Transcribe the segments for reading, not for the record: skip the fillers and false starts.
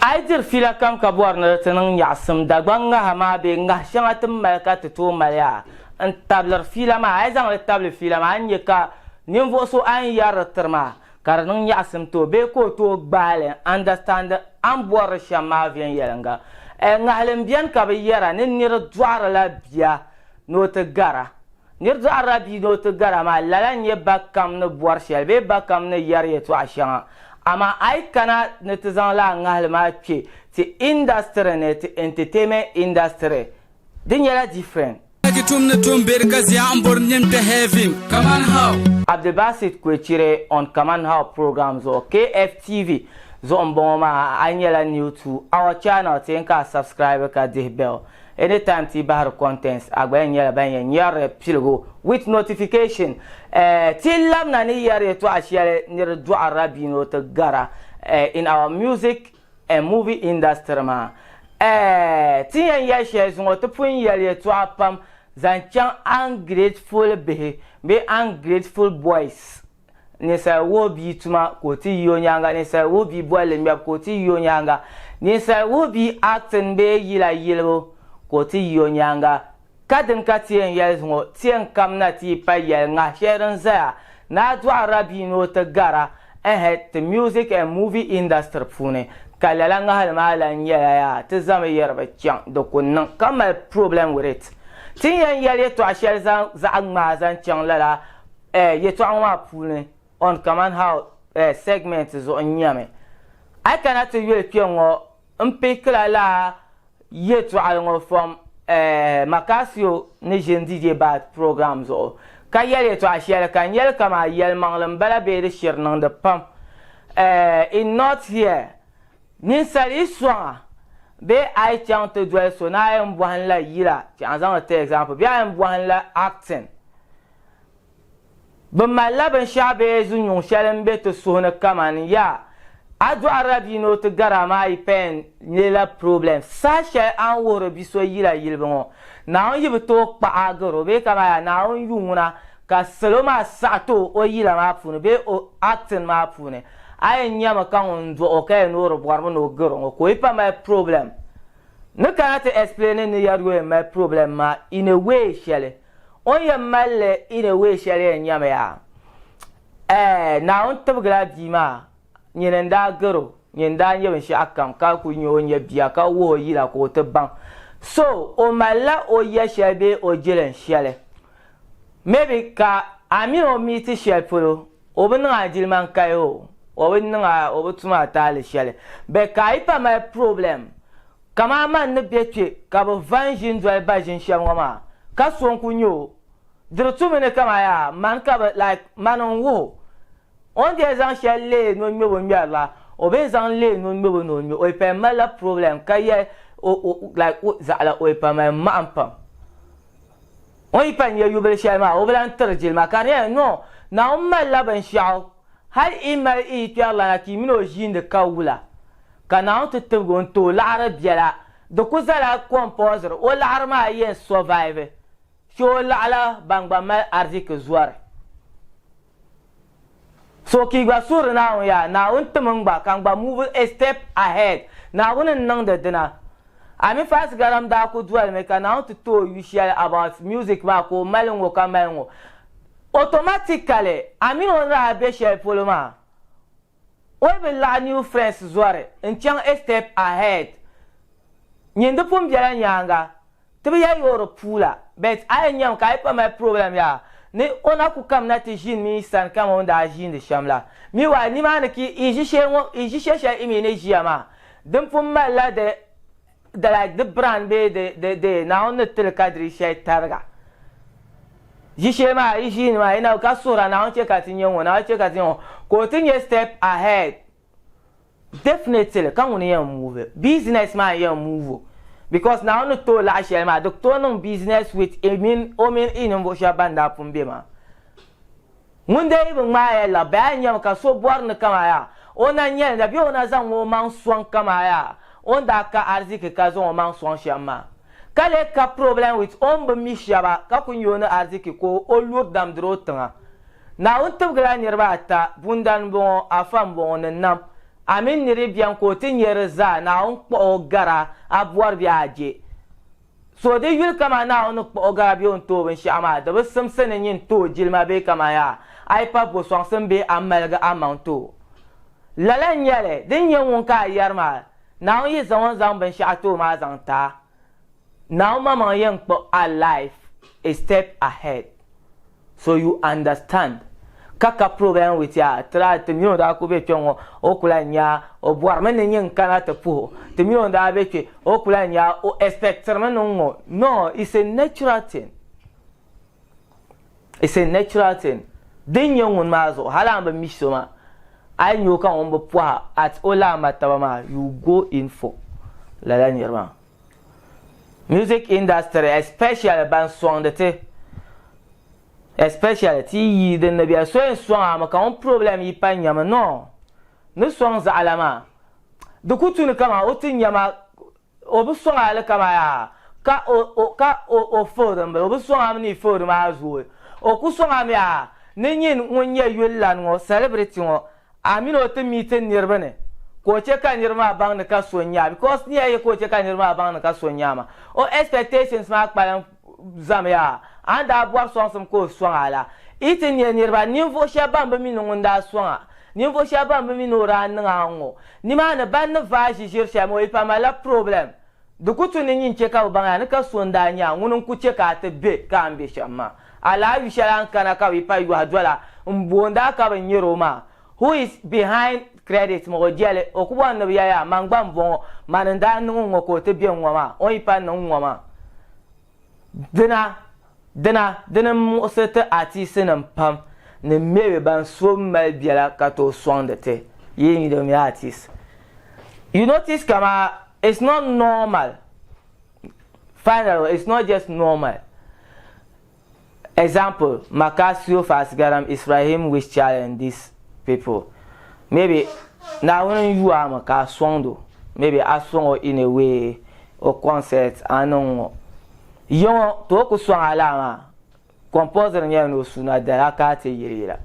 Aidir fila kam ka borna tinang yasum dagbanga hama be nga shanga tum malka to malya an tablar fila ma ai zang le tablar fila ma an yeka nimvo so an yar terma karnang yasum to be ko to gbale understand an bor shama vien yelanga nga halen bien ka be yara nin nir dwara la bia no te gara nir dwara bi no te gara ma lalan ye bakam no bor shel be bakam no yar ye to ashanga ama ai kana netizan la ngal ma che ti industry net entertainment industry din yala different Kaman how Abdebasit Kwechire on Kaman how programs or KFTV zo mboma anyela new to our channel tinka subscribe ka the bell anytime ti bahar contents agbenyela banyen yare pilgo with notification till lam na ni yare to ashiare nir du arabi no to gara in our music and movie industry ma tin ya share zo to pun yare to apam zanchan ungrateful be ungrateful boys nisa wo bi tuma ko ti yo nyanga nisa wo bi boile mbe ko ti yo nyanga nisa wo bi acting be yila yilbo ko ti yo nyanga kadin ka ti en yelzo ti en kamna ti pa yel nga sherin za na du arabi no ta gara the music and movie industry fune kalala nga hal mala ya ti zama yerba chan do kunnan kamal problem with it tin yan yel to ashel za ma zan chan lala ye to anwa fune on Kaman how segment is on yame I cannot tell you piongo mpekla la yetu alongo from Makasio Nation DJ bad programs o ka yele to ashele kan yel kama yel manglam bala be de shirnang de pam in not here ni sali soa be I chant to dwell so na em bohan la yila ti anzan te example bi em bohan la acting bamala shabe zunyon shalem beto sohna Kaman ya adu arabi no to garama ipen nela problem sasha an woro biso yila yilbon na on yibto pa agoro be kama ya na on yunguna ka seloma sato o yila ma funu be o acting ma fune ay nyama kan on do o kay no ro bormo no goro ko ipa my problem no cannot explain ni yarwe my problem ma in a way shele on ya malle in a way shele nyama ya na on tabgra bima nyenda garo nyenda yeben shi akam ka ku nyo nya bia ka wo yila ko te ban so o malla o ya shebe o jiren shele maybe ka ami o mi ti shepolo o bin na jilman kayo o bin na o butuma tale shele be ka ipa my problem kama man ne betwe ka bo vanjin do ba jin shamwa ka so ku nyo dirtu mene kama ya man ka like manon wo on des gens chez no me bon la o be zan le no me bon no o pe mala problem ka ye o like za ala o pe ma ampa o ipa nye yubel shema o blan terjil ma kan ye no na o mala ban shao hal ima i ti ala ki mino jinde kawula kana on te gon to la arabiya de ko zala composer o la arma ye survive sho la ala bangba mal arzik zuar so ki gba sur na ya na un tumba kan gba move a step ahead na unen nang de dina ami fast garam da ko dual me kan na to you share about music ba ko malungo ka malungo automatically ami no ra be share poloma o be la new friends zuare en chang a step ahead nyende pom biara nyanga tebe ya yoro pula but I nyam ka ipa my problem ya ne ona ku kam na te jin mi san kam on da jin de shamla mi wa ni ma ne ki iji she imi ne jiama dem pum mala de like the brand be de na on te kadri she targa ji she ma iji ni ma ina ka sura na on che ka tin yon na che ka tin ko tin ye step ahead definitely kan on ye move business man ye move because now no to la shelma doctor no business with omin in mbo shabanda pumbe ma munde ibn ma la banya ka so born kama ya ona nya da bi ona zan wo man swan kama ya onda ka arziki ka zo man swan shama kale ka problem with ombo mishaba ka kunyo na arziki ko olur dam drotanga na untu gra nirba ta bundan bon afam bon nam amin ni ribian ko tin yerza na on kpo gara abuar biaje so de yul kama na on kpo gara bi on to ben shama da basam sanin yin to jilma be kama ya ai pa bo song san be amalga amanto lalan yale din yin won ka yarma na on yi zaman zan ben sha to ma zan ta now mama yin kpo alive a step ahead so you understand kaka problem with ya tra te mi da ko be twon o kula nya o boar men nyin kana te po te mi da be twe o kula nya o expecter men no it's a natural thing. It's a natural thing. Din yin ma zo hala ba mi so ma ai nyo kan on bo po at ola mataba ma you go in for la la nyirma music industry especially ban song de te especially ti de na bia so en song am ka on problem yi pa nyama no ne song za alama de kutu ne kama o tin nyama o bu song ala kama ya ka o fo de o bu song am ni fo de ma zo o ku song am ya ne nyin wonye yulan ngo celebrity ngo amino te miten nirbane ko che ka nirma bang ne ka sonya because ni aye ko che ka nirma bang ne ka sonya ma o expectations ma kpalan zamya anda boar sonsum ko swala itin ye nirba nimfo shaban ba mi nunda swanga nimfo shaban ba mi nora nga ngo ni ma ne ban ne va jijir sha mo ipa mala problem du kutu ni nyin che ka banga ne ka sonda nya ngunun ku che ka te be ka ambe shamma ala wi shalan kana ka wi pa yu adwala mbonda ka ban yero ma who is behind credit mo jele okubwa no ya mangba mbon mananda nungo ko te bi nwama o ipa no nwama dina mo sete artist nan pam ne mewe ban so mal biala kato song de te yini de mi artist you notice kama it's not normal finally it's not just normal example Makasio Fasgaram Israel wish challenge these people maybe now when you are maka song maybe a song in a way or concert anon yon to ko song alama composer nya no suna da akate yira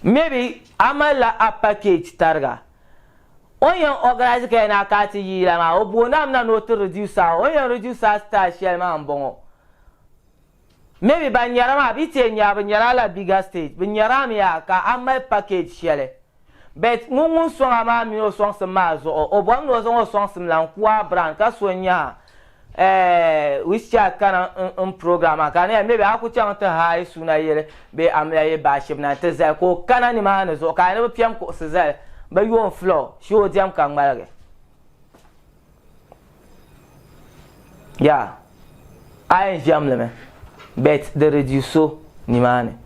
maybe amala a package targa oyan organize ke na akate yira ma obonam na no to reducer oyan reducer star shell ma mbongo maybe banyara ma bite nya banyara la bigger stage banyara mi aka amal package shele bet ngungun song ama mi no song sama zo obon no song sim lan kwa brand ka so nya which kana program kana maybe aku chang ta hai suna yele be amya ye ba shib na ta za ko kana ni ma na zo kana be piam ko se za ba yo flow show jam kan malage yeah I jam le me bet the reduso ni mane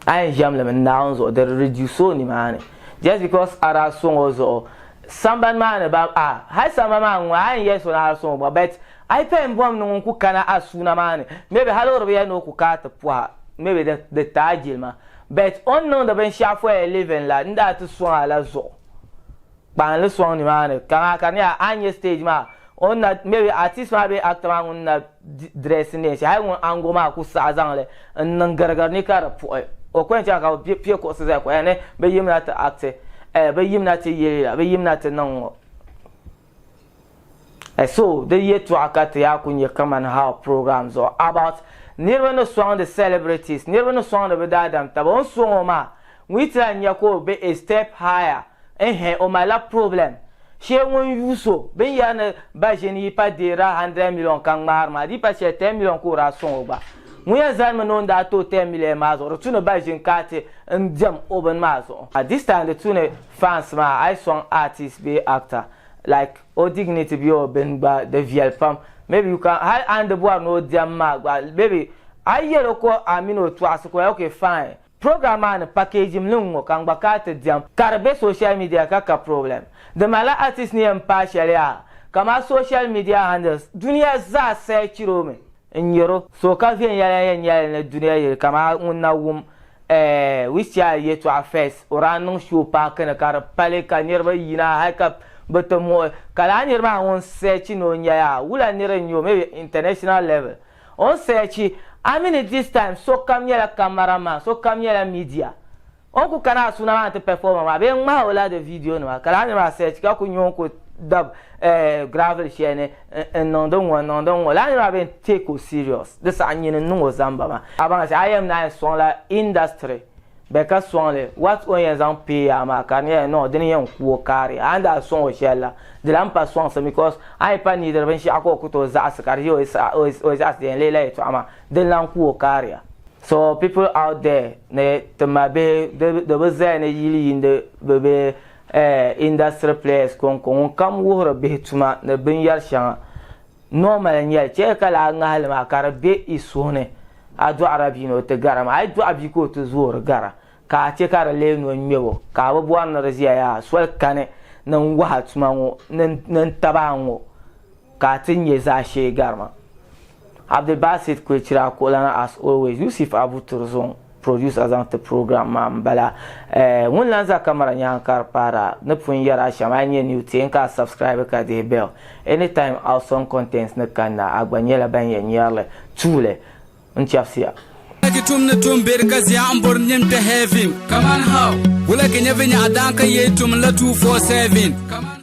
I jam le me nouns or the reduso ni mane just because ara song also somebody man about hi some man why yes on our song but I pay bomb no ku kana asuna man maybe hello be no ku kata poa maybe the tajil ma but on no the ben sha for living la nda to so ala zo ban le so ni man kan ya anye stage ma on na maybe artist ma be actor man na dress ni sha hay ango ma ku sa zan le nan gargar ni kara po o ko ncha ka pie ko se za ko ne be yimna ta acte be yimna te yela be yimna te non so the year to akate ya kunye Kaman how programs or about never no song the celebrities never no song the bedadam tabon song ma witra nyako be a step higher o mala problem she won yuso ben ya na ba jeni pa dera 100 million kan mar ma di pa che 10 million ko ra song ba muya zalma non da to 10 million ma zo tuna ba jin kate ndjam oben ma zo at this time the tuna fans ma I song artist be actor like o dignity be oben ba the VL pam maybe you can high and the boy no jam ma maybe I yellow ko amino to asiko okay fine program and package mlungo kan ba kate jam karbe social media kaka problem the mala artist ni partially kama social media handles dunia za sai kiro me nyero so ka vien yala na dunia yele kama unna wum which ya yeto affairs oranun show pa kana kar pale ka nerba yina haka betomo kala nerba on search no nya wula nere nyo maybe international level on search I mean this time so come yala cameraman so come yala media on ku kana suna ma te perform ma be ma wala de video no kala ni ma search ka ku nyon ko dab gravel shene non don la ni ma be take o serious this anyin no zamba ma abanga say I am na son la industry be ka son le what on yan zan pay ama kan ye no den yan ku kare anda son o shella de lam pas son because I pa ni de ben shi akoko to za askar yo is den lele to ama den lan ku kare. So people out there ne to mabe the bazane yili in the bebe industry players kon kam wora be tuma ne bin yar shan normal nyel che kala ngal ma kar be isone adu arabino te garama ay du abiko to zuwa gara ka ce kar le no nyewo ka bo wan raziya ya swal kane nan wa tuma ngo nan tabango ka tinye za she garma. Abdul Basit Kwechira Kolana as always Yusuf Abu Turzon produce as the program bala mun lanza kamera nyankar para na pun yara shamanye new tenka subscribe ka de bell anytime our song contents na kana agbanyela ban yenyale tule unchafsia tum na tum bergas ya ambor nyem te heaven Kaman how wala ke nyevenya adanka yetum la 247 Kaman